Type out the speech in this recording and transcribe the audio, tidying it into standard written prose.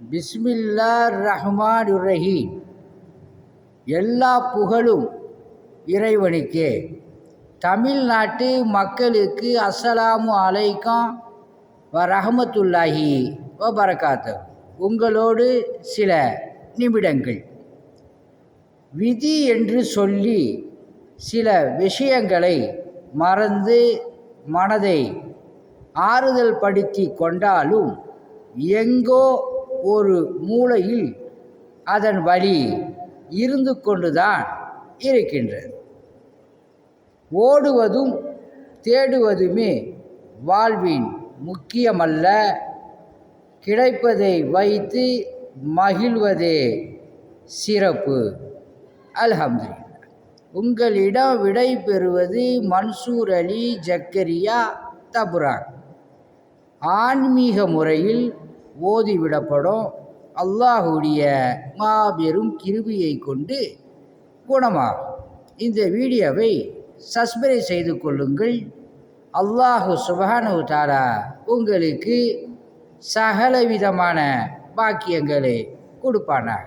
பிஸ்மில்லாஹிர் ரஹ்மானிர் ரஹீம். எல்லா புகழும் இறைவனுக்கே. தமிழ்நாட்டு மக்களுக்கு அஸ்ஸலாமு அலைக்கும் வரஹ்மத்துல்லாஹி வபரகாத்து. உங்களோடு சில நிமிடங்கள். விதி என்று சொல்லி சில விஷயங்களை மறந்து மனதை ஆறுதல் படுத்தி கொண்டாலும் எங்கோ ஒரு மூலையில் அதன் வழி இருந்து கொண்டுதான் இருக்கின்றது. ஓடுவதும் தேடுவதுமே வாழ்வின் முக்கியமல்ல, கிடைப்பதை வைத்து மகிழ்வதே சிறப்பு. அல்ஹம்துலில்லாஹ். உங்களிடம் விடை பெறுவது மன்சூர் அலி ஜக்கரியா தபுராக். ஆன்மீக முறையில் ஓதிவிடப்படும் அல்லாஹுடைய மாபெரும் கிருபையை கொண்டு குணமாகும். இந்த வீடியோவை சப்ஸ்கிரைப் செய்து கொள்ளுங்கள். அல்லாஹு சுப்ஹானஹு தஆலா உங்களுக்கு சகலவிதமான பாக்கியங்களை கொடுப்பானாக.